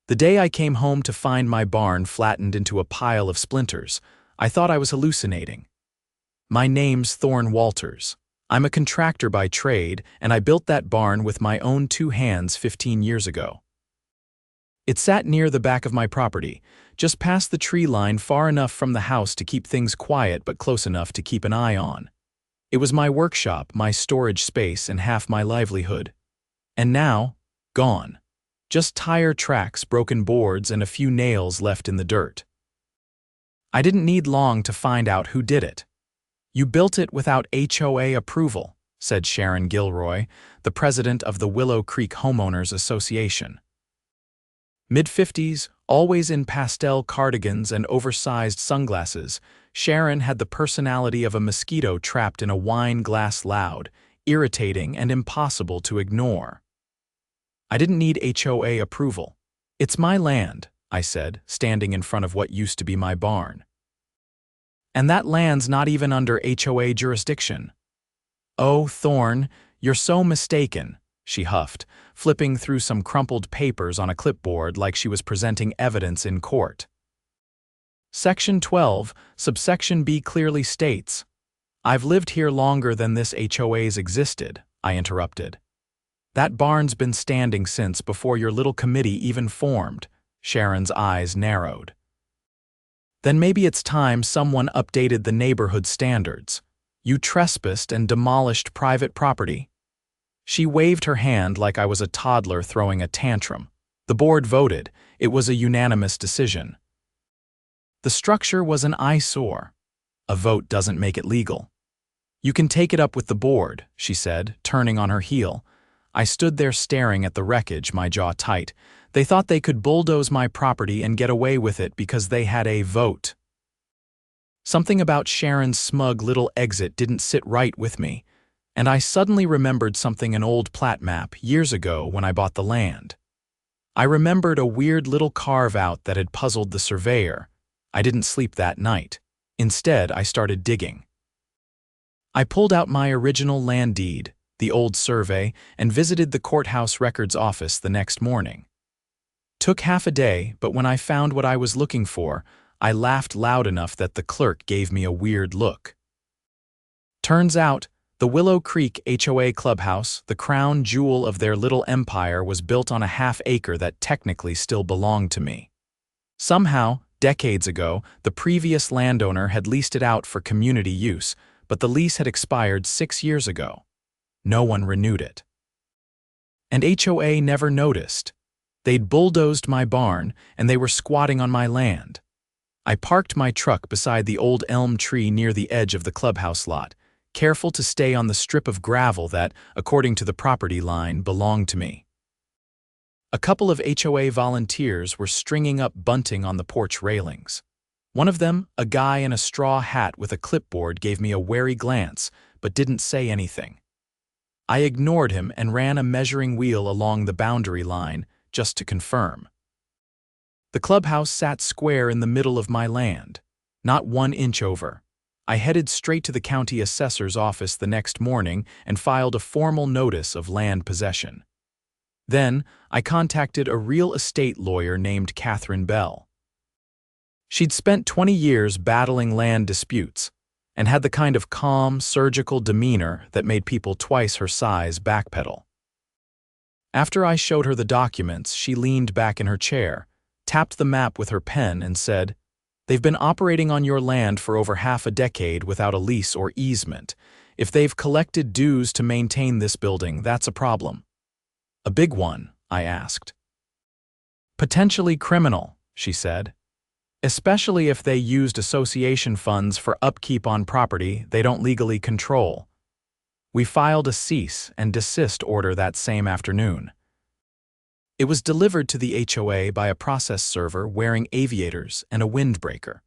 The day I came home to find my barn flattened into a pile of splinters, I thought I was hallucinating. My name's Thorne Walters. I'm a contractor by trade, and I built that barn with my own 2 hands 15 years ago. It sat near the back of my property, just past the tree line, far enough from the house to keep things quiet but close enough to keep an eye on. It was my workshop, my storage space, and half my livelihood. And now, gone. Just tire tracks, broken boards, and a few nails left in the dirt. I didn't need long to find out who did it. "You built it without HOA approval," said Sharon Gilroy, the president of the Willow Creek Homeowners Association. Mid-50s, always in pastel cardigans and oversized sunglasses, Sharon had the personality of a mosquito trapped in a wine glass, loud, irritating, and impossible to ignore. "I didn't need HOA approval. It's my land," I said, standing in front of what used to be my barn. "And that land's not even under HOA jurisdiction." "Oh, Thorne, you're so mistaken," she huffed, flipping through some crumpled papers on a clipboard like she was presenting evidence in court. "Section 12, subsection B clearly states—" "I've lived here longer than this HOA's existed," I interrupted. "That barn's been standing since before your little committee even formed." Sharon's eyes narrowed. "Then maybe it's time someone updated the neighborhood standards. You trespassed and demolished private property." She waved her hand like I was a toddler throwing a tantrum. The board voted. It was a unanimous decision. The structure was an eyesore. A vote doesn't make it legal. "You can take it up with the board," she said, turning on her heel. I stood there staring at the wreckage, my jaw tight. They thought they could bulldoze my property and get away with it because they had a vote. Something about Sharon's smug little exit didn't sit right with me, and I suddenly remembered something, an old plat map years ago when I bought the land. I remembered a weird little carve-out that had puzzled the surveyor. I didn't sleep that night. Instead, I started digging. I pulled out my original land deed, the old survey, and visited the courthouse records office the next morning. Took half a day, but when I found what I was looking for, I laughed loud enough that the clerk gave me a weird look. Turns out, the Willow Creek HOA clubhouse, the crown jewel of their little empire, was built on a half-acre that technically still belonged to me. Somehow, decades ago, the previous landowner had leased it out for community use, but the lease had expired 6 years ago. No one renewed it. And HOA never noticed. They'd bulldozed my barn, and they were squatting on my land. I parked my truck beside the old elm tree near the edge of the clubhouse lot, careful to stay on the strip of gravel that, according to the property line, belonged to me. A couple of HOA volunteers were stringing up bunting on the porch railings. One of them, a guy in a straw hat with a clipboard, gave me a wary glance, but didn't say anything. I ignored him and ran a measuring wheel along the boundary line, just to confirm. The clubhouse sat square in the middle of my land, not 1 inch over. I headed straight to the county assessor's office the next morning and filed a formal notice of land possession. Then, I contacted a real estate lawyer named Catherine Bell. She'd spent 20 years battling land disputes and had the kind of calm, surgical demeanor that made people twice her size backpedal. After I showed her the documents, she leaned back in her chair, tapped the map with her pen, and said, "They've been operating on your land for over half a decade without a lease or easement. If they've collected dues to maintain this building, that's a problem." "A big one?" I asked. "Potentially criminal," she said. "Especially if they used association funds for upkeep on property they don't legally control." We filed a cease and desist order that same afternoon. It was delivered to the HOA by a process server wearing aviators and a windbreaker,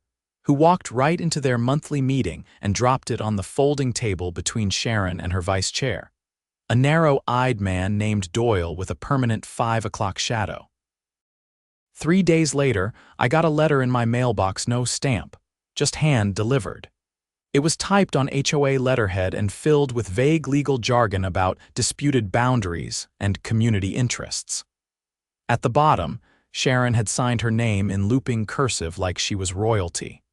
who walked right into their monthly meeting and dropped it on the folding table between Sharon and her vice chair, a narrow-eyed man named Doyle with a permanent 5 o'clock shadow. 3 days later, I got a letter in my mailbox, no stamp, just hand-delivered. It was typed on HOA letterhead and filled with vague legal jargon about disputed boundaries and community interests. At the bottom, Sharon had signed her name in looping cursive like she was royalty.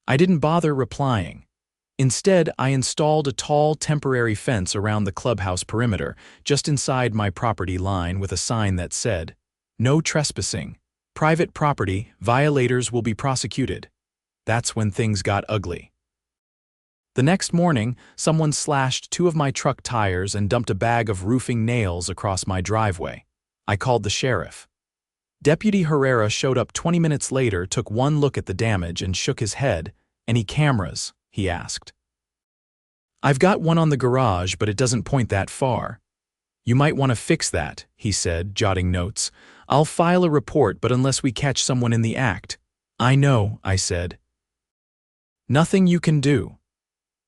I didn't bother replying. Instead, I installed a tall temporary fence around the clubhouse perimeter, just inside my property line with a sign that said, "No trespassing. Private property, violators will be prosecuted." That's when things got ugly. The next morning, someone slashed 2 of my truck tires and dumped a bag of roofing nails across my driveway. I called the sheriff. Deputy Herrera showed up 20 minutes later, took one look at the damage and shook his head. "Any cameras?" he asked. "I've got one on the garage, but it doesn't point that far." "You might want to fix that," he said, jotting notes. "I'll file a report, but unless we catch someone in the act." "I know," I said. "Nothing you can do."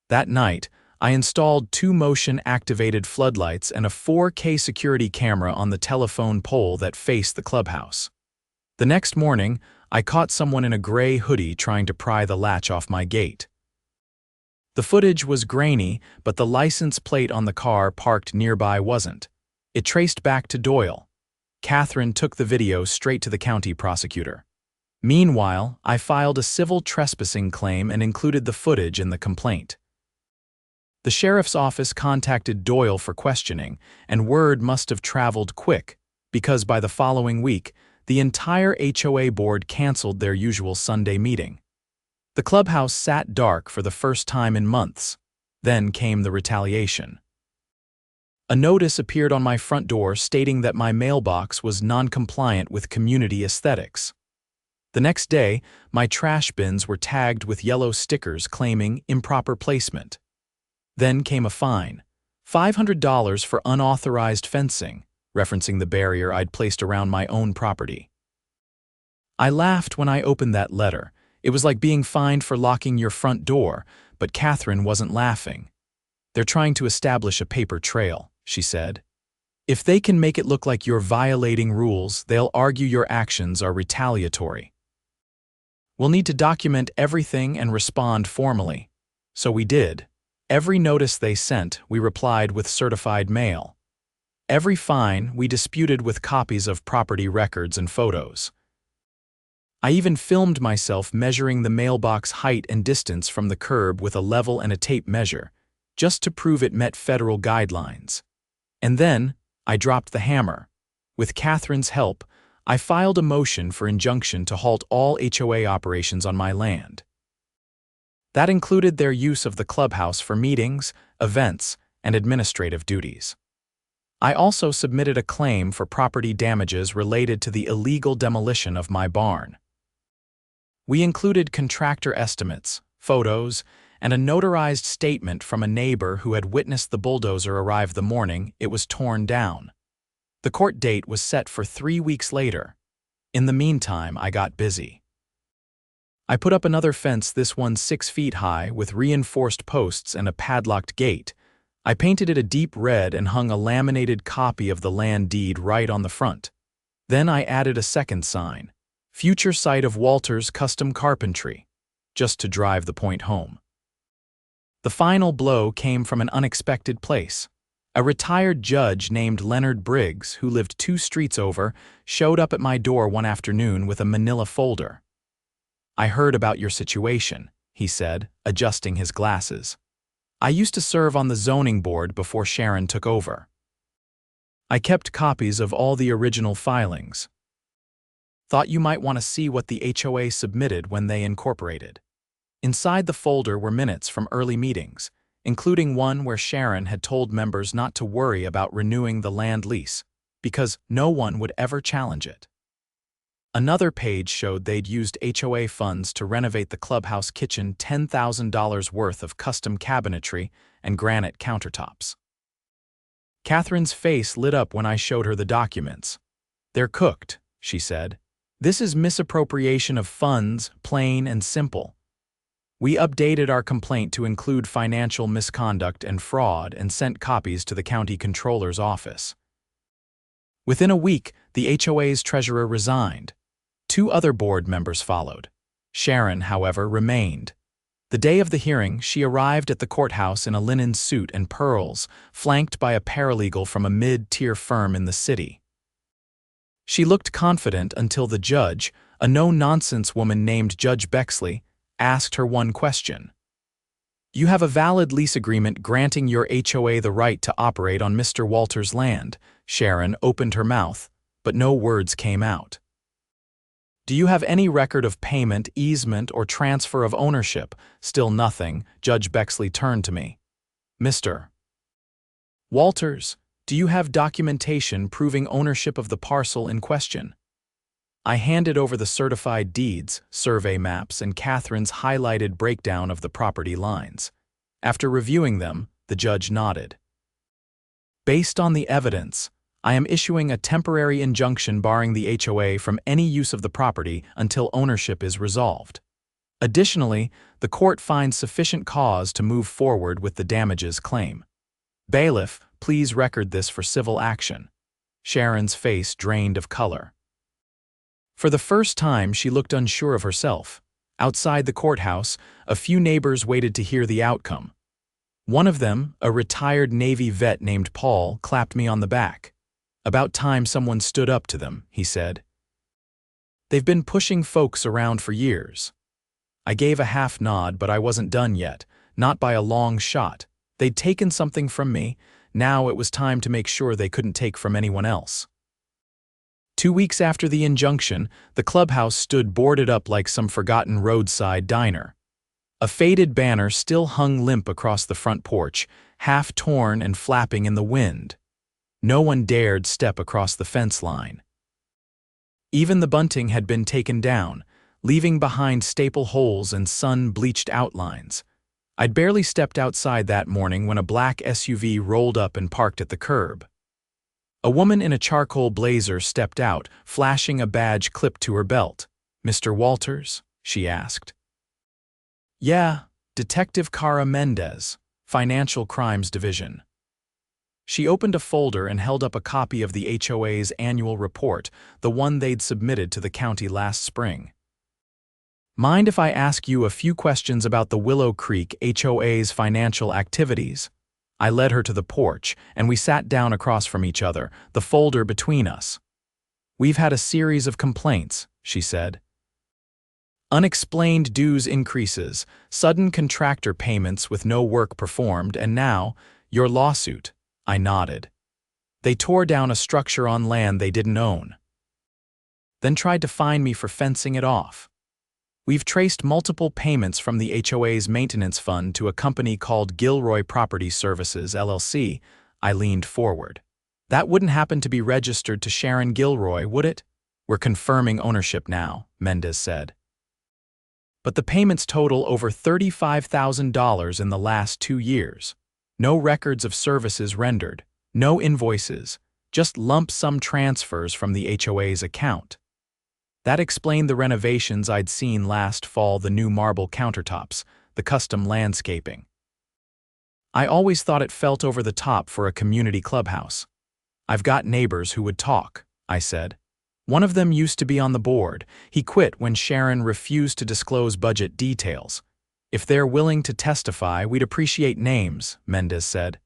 That night, I installed 2 motion-activated floodlights and a 4K security camera on the telephone pole that faced the clubhouse. The next morning, I caught someone in a gray hoodie trying to pry the latch off my gate. The footage was grainy, but the license plate on the car parked nearby wasn't. It traced back to Doyle. Catherine took the video straight to the county prosecutor. Meanwhile, I filed a civil trespassing claim and included the footage in the complaint. The sheriff's office contacted Doyle for questioning, and word must have traveled quick, because by the following week, the entire HOA board canceled their usual Sunday meeting. The clubhouse sat dark for the first time in months. Then came the retaliation. A notice appeared on my front door stating that my mailbox was non-compliant with community aesthetics. The next day, my trash bins were tagged with yellow stickers claiming improper placement. Then came a fine, $500 for unauthorized fencing, referencing the barrier I'd placed around my own property. I laughed when I opened that letter. It was like being fined for locking your front door, but Catherine wasn't laughing. "They're trying to establish a paper trail," she said. "If they can make it look like you're violating rules, they'll argue your actions are retaliatory. We'll need to document everything and respond formally." So we did. Every notice they sent, we replied with certified mail. Every fine, we disputed with copies of property records and photos. I even filmed myself measuring the mailbox height and distance from the curb with a level and a tape measure, just to prove it met federal guidelines. And then, I dropped the hammer. With Catherine's help, I filed a motion for injunction to halt all HOA operations on my land. That included their use of the clubhouse for meetings, events, and administrative duties. I also submitted a claim for property damages related to the illegal demolition of my barn. We included contractor estimates, photos, and a notarized statement from a neighbor who had witnessed the bulldozer arrive the morning it was torn down. The court date was set for 3 weeks later. In the meantime, I got busy. I put up another fence, this one 6 feet high, with reinforced posts and a padlocked gate. I painted it a deep red and hung a laminated copy of the land deed right on the front. Then I added a second sign, "Future site of Walters Custom Carpentry," just to drive the point home. The final blow came from an unexpected place. A retired judge named Leonard Briggs, who lived 2 streets over, showed up at my door one afternoon with a manila folder. "I heard about your situation," he said, adjusting his glasses. "I used to serve on the zoning board before Sharon took over. I kept copies of all the original filings. Thought you might want to see what the HOA submitted when they incorporated." Inside the folder were minutes from early meetings, including one where Sharon had told members not to worry about renewing the land lease, because no one would ever challenge it. Another page showed they'd used HOA funds to renovate the clubhouse kitchen, $10,000 worth of custom cabinetry and granite countertops. Catherine's face lit up when I showed her the documents. "They're cooked," she said. "This is misappropriation of funds, plain and simple." We updated our complaint to include financial misconduct and fraud and sent copies to the county controller's office. Within a week, the HOA's treasurer resigned. 2 other board members followed. Sharon, however, remained. The day of the hearing, she arrived at the courthouse in a linen suit and pearls, flanked by a paralegal from a mid-tier firm in the city. She looked confident until the judge, a no-nonsense woman named Judge Bexley, asked her one question. "You have a valid lease agreement granting your HOA the right to operate on Mr. Walters' land." Sharon opened her mouth, but no words came out. "Do you have any record of payment, easement, or transfer of ownership?" Still nothing. Judge Bexley turned to me. "Mr. Walters, do you have documentation proving ownership of the parcel in question?" I handed over the certified deeds, survey maps, and Catherine's highlighted breakdown of the property lines. After reviewing them, the judge nodded. "Based on the evidence, I am issuing a temporary injunction barring the HOA from any use of the property until ownership is resolved. Additionally, the court finds sufficient cause to move forward with the damages claim. Bailiff, please record this for civil action." Sharon's face drained of color. For the first time, she looked unsure of herself. Outside the courthouse, a few neighbors waited to hear the outcome. One of them, a retired Navy vet named Paul, clapped me on the back. "About time someone stood up to them," he said. "They've been pushing folks around for years." I gave a half nod, but I wasn't done yet, not by a long shot. They'd taken something from me. Now it was time to make sure they couldn't take from anyone else. 2 weeks after the injunction, the clubhouse stood boarded up like some forgotten roadside diner. A faded banner still hung limp across the front porch, half torn and flapping in the wind. No one dared step across the fence line. Even the bunting had been taken down, leaving behind staple holes and sun-bleached outlines. I'd barely stepped outside that morning when a black SUV rolled up and parked at the curb. A woman in a charcoal blazer stepped out, flashing a badge clipped to her belt. "Mr. Walters?" she asked. "Yeah, Detective Cara Mendez, Financial Crimes Division." She opened a folder and held up a copy of the HOA's annual report, the one they'd submitted to the county last spring. "Mind if I ask you a few questions about the Willow Creek HOA's financial activities?" I led her to the porch, and we sat down across from each other, the folder between us. "We've had a series of complaints," she said. "Unexplained dues increases, sudden contractor payments with no work performed, and now, your lawsuit." I nodded. "They tore down a structure on land they didn't own, then tried to fine me for fencing it off. We've traced multiple payments from the HOA's maintenance fund to a company called Gilroy Property Services, LLC. I leaned forward. "That wouldn't happen to be registered to Sharon Gilroy, would it?" "We're confirming ownership now," Mendez said. "But the payments total over $35,000 in the last 2 years. No records of services rendered, no invoices, just lump sum transfers from the HOA's account." That explained the renovations I'd seen last fall, the new marble countertops, the custom landscaping. "I always thought it felt over the top for a community clubhouse." "I've got neighbors who would talk," I said. "One of them used to be on the board. He quit when Sharon refused to disclose budget details. If they're willing to testify, we'd appreciate names," Mendez said.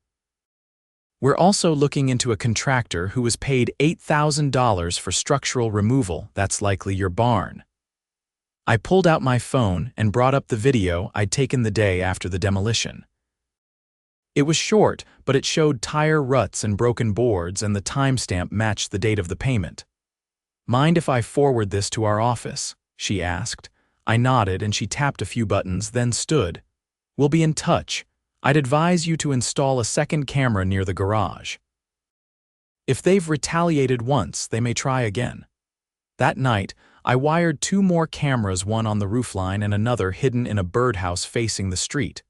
"We're also looking into a contractor who was paid $8,000 for structural removal. That's likely your barn." I pulled out my phone and brought up the video I'd taken the day after the demolition. It was short, but it showed tire ruts and broken boards, and the timestamp matched the date of the payment. "Mind if I forward this to our office?" she asked. I nodded, and she tapped a few buttons, then stood. "We'll be in touch. I'd advise you to install a second camera near the garage. If they've retaliated once, they may try again." That night, I wired 2 more cameras, one on the roofline and another hidden in a birdhouse facing the street.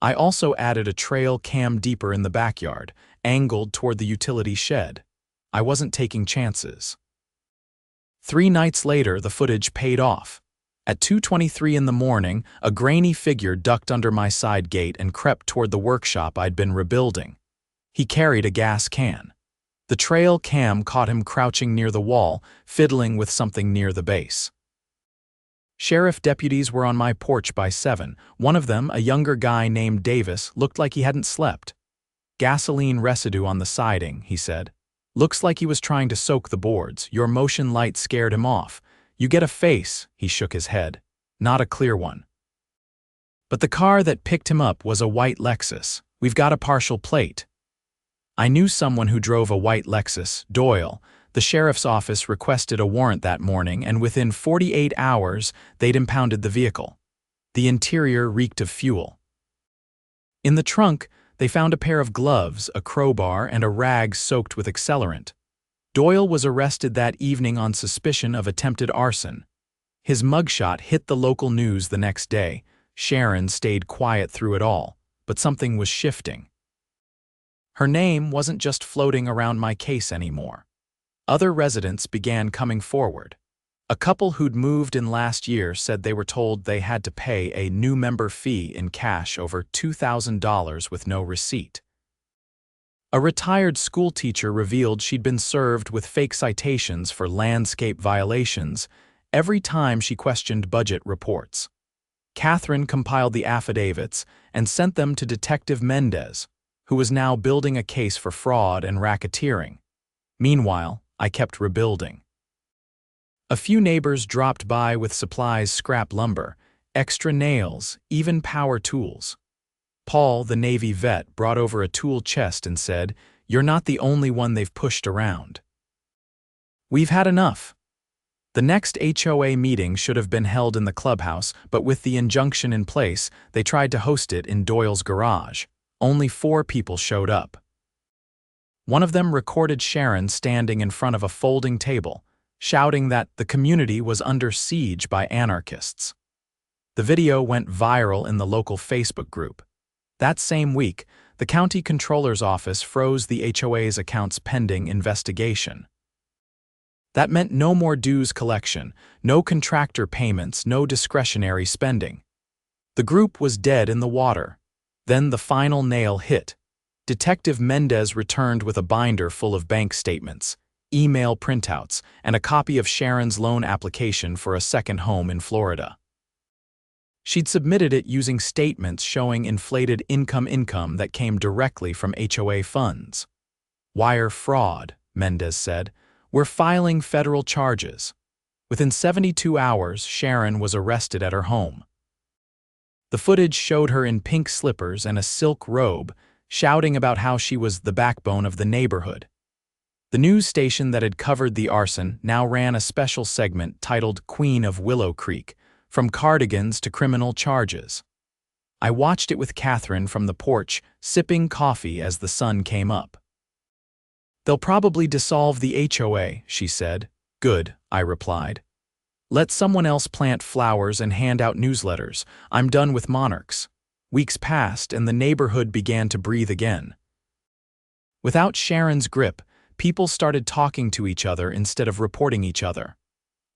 I also added a trail cam deeper in the backyard, angled toward the utility shed. I wasn't taking chances. 3 nights later, the footage paid off. At 2:23 in the morning, a grainy figure ducked under my side gate and crept toward the workshop I'd been rebuilding. He carried a gas can. The trail cam caught him crouching near the wall, fiddling with something near the base. Sheriff deputies were on my porch by 7. One of them, a younger guy named Davis, looked like he hadn't slept. "Gasoline residue on the siding," he said. Looks like he was trying to soak the boards. Your motion light scared him off. You get a face, he shook his head. Not a clear one. But the car that picked him up was a white Lexus. We've got a partial plate. I knew someone who drove a white Lexus, Doyle. The sheriff's office requested a warrant that morning, and within 48 hours, they'd impounded the vehicle. The interior reeked of fuel. In the trunk, they found a pair of gloves, a crowbar, and a rag soaked with accelerant. Doyle was arrested that evening on suspicion of attempted arson. His mugshot hit the local news the next day. Sharon stayed quiet through it all, but something was shifting. Her name wasn't just floating around my case anymore. Other residents began coming forward. A couple who'd moved in last year said they were told they had to pay a new member fee in cash over $2,000 with no receipt. A retired school teacher revealed she'd been served with fake citations for landscape violations every time she questioned budget reports. Catherine compiled the affidavits and sent them to Detective Mendez, who was now building a case for fraud and racketeering. Meanwhile, I kept rebuilding. A few neighbors dropped by with supplies: scrap lumber, extra nails, even power tools. Paul, the Navy vet, brought over a tool chest and said, "You're not the only one they've pushed around. We've had enough." The next HOA meeting should have been held in the clubhouse, but with the injunction in place, they tried to host it in Doyle's garage. Only 4 people showed up. One of them recorded Sharon standing in front of a folding table, shouting that the community was under siege by anarchists. The video went viral in the local Facebook group. That same week, the county controller's office froze the HOA's accounts pending investigation. That meant no more dues collection, no contractor payments, no discretionary spending. The group was dead in the water. Then the final nail hit. Detective Mendez returned with a binder full of bank statements, email printouts, and a copy of Sharon's loan application for a second home in Florida. She'd submitted it using statements showing inflated income that came directly from HOA funds. "Wire fraud," Mendez said. "We're filing federal charges." Within 72 hours, Sharon was arrested at her home. The footage showed her in pink slippers and a silk robe, shouting about how she was the backbone of the neighborhood. The news station that had covered the arson now ran a special segment titled "Queen of Willow Creek," from cardigans to criminal charges. I watched it with Catherine from the porch, sipping coffee as the sun came up. "They'll probably dissolve the HOA," she said. "Good," I replied. "Let someone else plant flowers and hand out newsletters. I'm done with monarchs." Weeks passed and the neighborhood began to breathe again. Without Sharon's grip, people started talking to each other instead of reporting each other.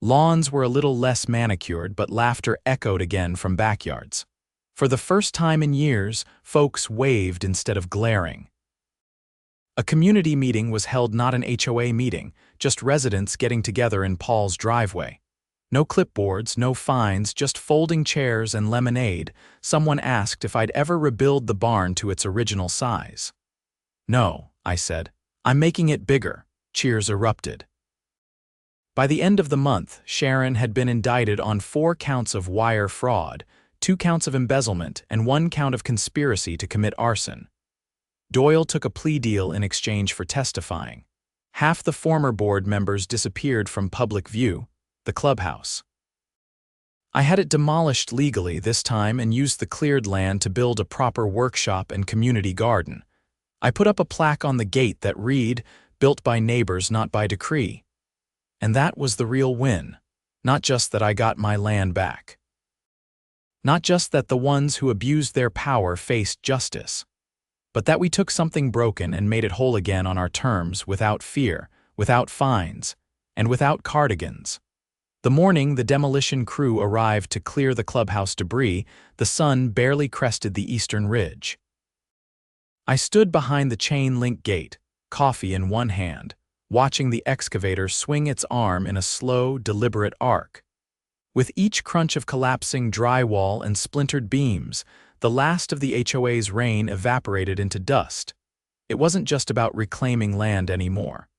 Lawns were a little less manicured, but laughter echoed again from backyards. For the first time in years, folks waved instead of glaring. A community meeting was held, not an HOA meeting, just residents getting together in Paul's driveway. No clipboards, no fines, just folding chairs and lemonade. Someone asked if I'd ever rebuild the barn to its original size. "No," I said. "I'm making it bigger." Cheers erupted. By the end of the month, Sharon had been indicted on 4 counts of wire fraud, 2 counts of embezzlement, and 1 count of conspiracy to commit arson. Doyle took a plea deal in exchange for testifying. Half the former board members disappeared from public view, the clubhouse. I had it demolished legally this time and used the cleared land to build a proper workshop and community garden. I put up a plaque on the gate that read, "Built by neighbors, not by decree." And that was the real win. Not just that I got my land back. Not just that the ones who abused their power faced justice. But that we took something broken and made it whole again on our terms, without fear, without fines, and without cardigans. The morning the demolition crew arrived to clear the clubhouse debris, the sun barely crested the eastern ridge. I stood behind the chain-link gate, coffee in one hand, watching the excavator swing its arm in a slow, deliberate arc. With each crunch of collapsing drywall and splintered beams, the last of the HOA's rain evaporated into dust. It wasn't just about reclaiming land anymore.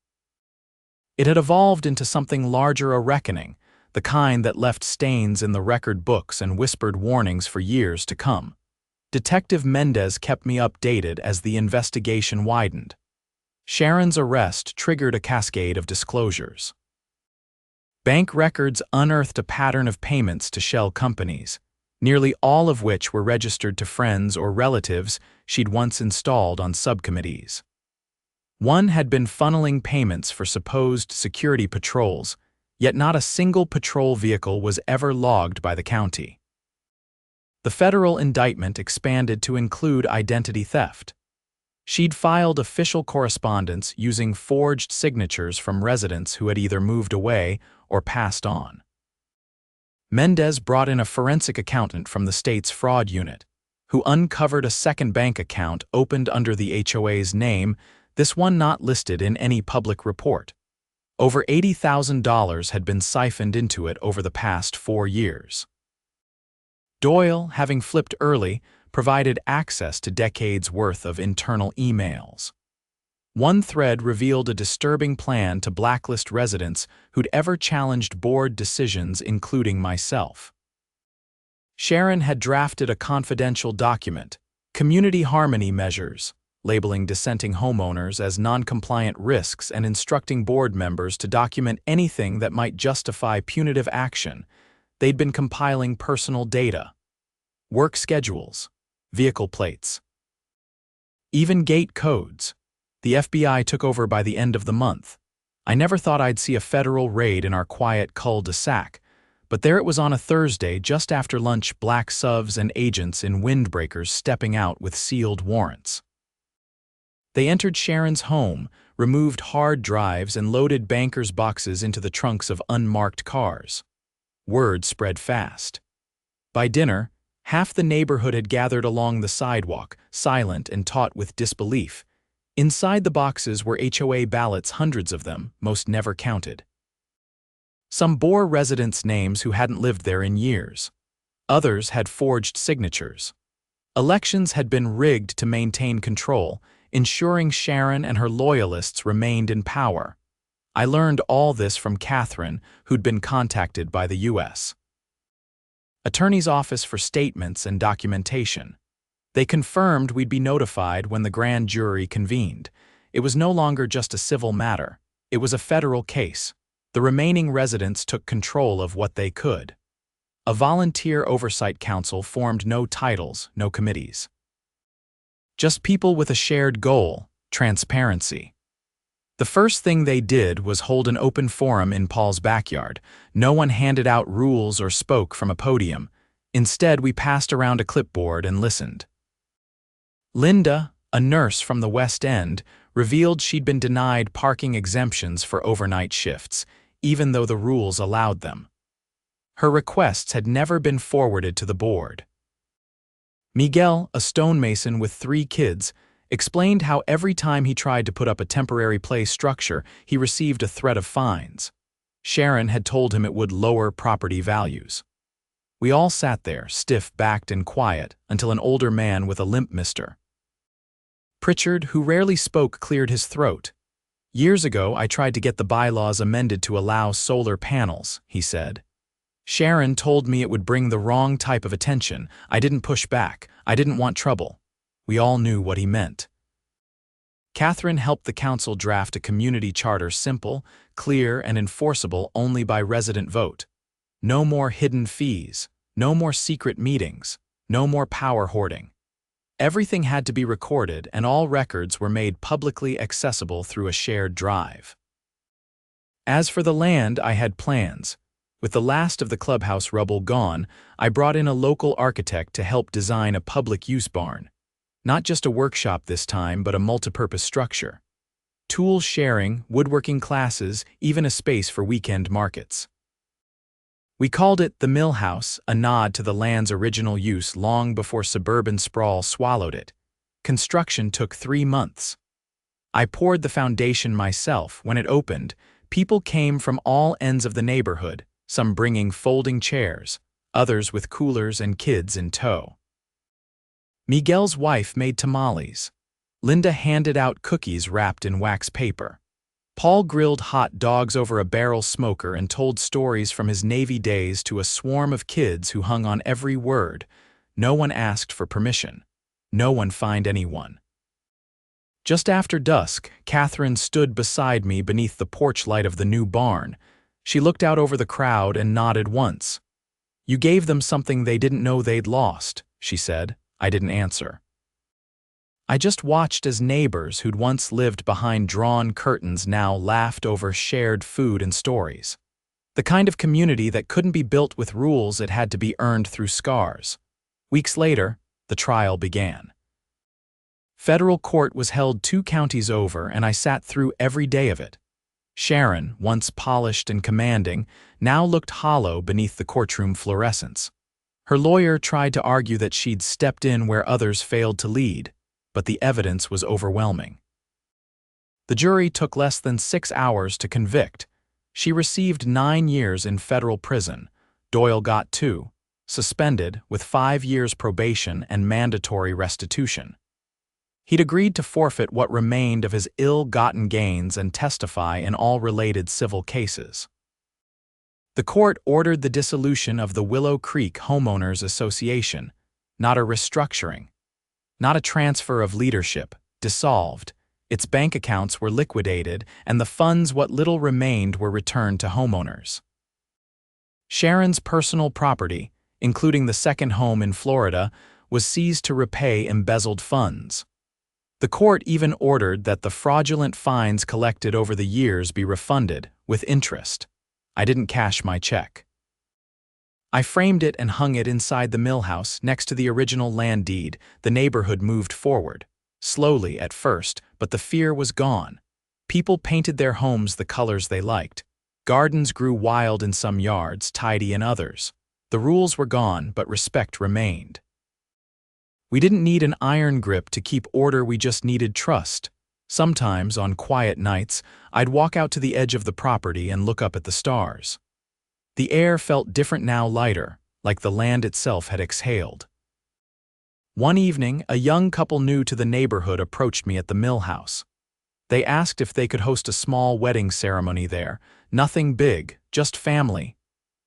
It had evolved into something larger, a reckoning, the kind that left stains in the record books and whispered warnings for years to come. Detective Mendez kept me updated as the investigation widened. Sharon's arrest triggered a cascade of disclosures. Bank records unearthed a pattern of payments to shell companies, nearly all of which were registered to friends or relatives she'd once installed on subcommittees. One had been funneling payments for supposed security patrols, yet not a single patrol vehicle was ever logged by the county. The federal indictment expanded to include identity theft. She'd filed official correspondence using forged signatures from residents who had either moved away or passed on. Mendez brought in a forensic accountant from the state's fraud unit, who uncovered a second bank account opened under the HOA's name, this one not listed in any public report. Over $80,000 had been siphoned into it over the past 4 years. Doyle, having flipped early, provided access to decades' worth of internal emails. One thread revealed a disturbing plan to blacklist residents who'd ever challenged board decisions, including myself. Sharon had drafted a confidential document, Community Harmony Measures, labeling dissenting homeowners as non-compliant risks and instructing board members to document anything that might justify punitive action. They'd been compiling personal data, work schedules, vehicle plates, even gate codes. The FBI took over by the end of the month. I never thought I'd see a federal raid in our quiet cul-de-sac, but there it was on a Thursday just after lunch, black SUVs and agents in windbreakers stepping out with sealed warrants. They entered Sharon's home, removed hard drives and loaded bankers' boxes into the trunks of unmarked cars. Word spread fast. By dinner, half the neighborhood had gathered along the sidewalk, silent and taut with disbelief. Inside the boxes were HOA ballots, hundreds of them, most never counted. Some bore residents' names who hadn't lived there in years. Others had forged signatures. Elections had been rigged to maintain control, ensuring Sharon and her loyalists remained in power. I learned all this from Catherine, who'd been contacted by the U.S. Attorney's Office for statements and documentation. They confirmed we'd be notified when the grand jury convened. It was no longer just a civil matter. It was a federal case. The remaining residents took control of what they could. A volunteer oversight council formed, no titles, no committees. Just people with a shared goal, transparency. The first thing they did was hold an open forum in Paul's backyard. No one handed out rules or spoke from a podium. Instead, we passed around a clipboard and listened. Linda, a nurse from the West End, revealed she'd been denied parking exemptions for overnight shifts, even though the rules allowed them. Her requests had never been forwarded to the board. Miguel, a stonemason with 3 kids, explained how every time he tried to put up a temporary play structure, he received a threat of fines. Sharon had told him it would lower property values. We all sat there, stiff-backed and quiet, until an older man with a limp, Mr. Pritchard, who rarely spoke, cleared his throat. Years ago, I tried to get the bylaws amended to allow solar panels, he said. Sharon told me it would bring the wrong type of attention. I didn't push back. I didn't want trouble. We all knew what he meant. Catherine helped the council draft a community charter, simple, clear, and enforceable only by resident vote. No more hidden fees, no more secret meetings, no more power hoarding. Everything had to be recorded, and all records were made publicly accessible through a shared drive. As for the land, I had plans. With the last of the clubhouse rubble gone, I brought in a local architect to help design a public-use barn. Not just a workshop this time, but a multipurpose structure. Tool sharing, woodworking classes, even a space for weekend markets. We called it the Mill House, a nod to the land's original use long before suburban sprawl swallowed it. Construction took 3 months. I poured the foundation myself. When it opened, people came from all ends of the neighborhood, some bringing folding chairs, others with coolers and kids in tow. Miguel's wife made tamales. Linda handed out cookies wrapped in wax paper. Paul grilled hot dogs over a barrel smoker and told stories from his Navy days to a swarm of kids who hung on every word. No one asked for permission. No one fined anyone. Just after dusk, Catherine stood beside me beneath the porch light of the new barn. She looked out over the crowd and nodded once. "You gave them something they didn't know they'd lost," she said. I didn't answer. I just watched as neighbors who'd once lived behind drawn curtains now laughed over shared food and stories. The kind of community that couldn't be built with rules, it had to be earned through scars. Weeks later, the trial began. Federal court was held 2 counties over, and I sat through every day of it. Sharon, once polished and commanding, now looked hollow beneath the courtroom fluorescence. Her lawyer tried to argue that she'd stepped in where others failed to lead, but the evidence was overwhelming. The jury took less than 6 hours to convict. She received 9 years in federal prison. Doyle got 2, suspended with 5 years probation and mandatory restitution. He'd agreed to forfeit what remained of his ill-gotten gains and testify in all related civil cases. The court ordered the dissolution of the Willow Creek Homeowners Association, not a restructuring, not a transfer of leadership, dissolved. Its bank accounts were liquidated, and the funds, what little remained, were returned to homeowners. Sharon's personal property, including the second home in Florida, was seized to repay embezzled funds. The court even ordered that the fraudulent fines collected over the years be refunded, with interest. I didn't cash my check. I framed it and hung it inside the mill house next to the original land deed. The neighborhood moved forward, slowly at first, but the fear was gone. People painted their homes the colors they liked. Gardens grew wild in some yards, tidy in others. The rules were gone, but respect remained. We didn't need an iron grip to keep order, we just needed trust. Sometimes, on quiet nights, I'd walk out to the edge of the property and look up at the stars. The air felt different now, lighter, like the land itself had exhaled. One evening, a young couple new to the neighborhood approached me at the mill house. They asked if they could host a small wedding ceremony there. Nothing big, just family.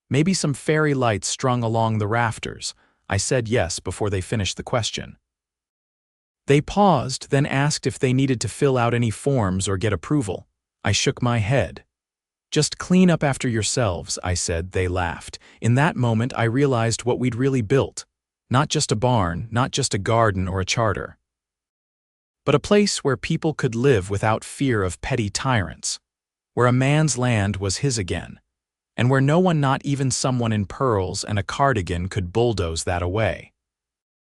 Maybe some fairy lights strung along the rafters. I said yes before they finished the question. They paused, then asked if they needed to fill out any forms or get approval. I shook my head. "Just clean up after yourselves," I said. They laughed. In that moment, I realized what we'd really built. Not just a barn, not just a garden or a charter, but a place where people could live without fear of petty tyrants, where a man's land was his again, and where no one, not even someone in pearls and a cardigan, could bulldoze that away.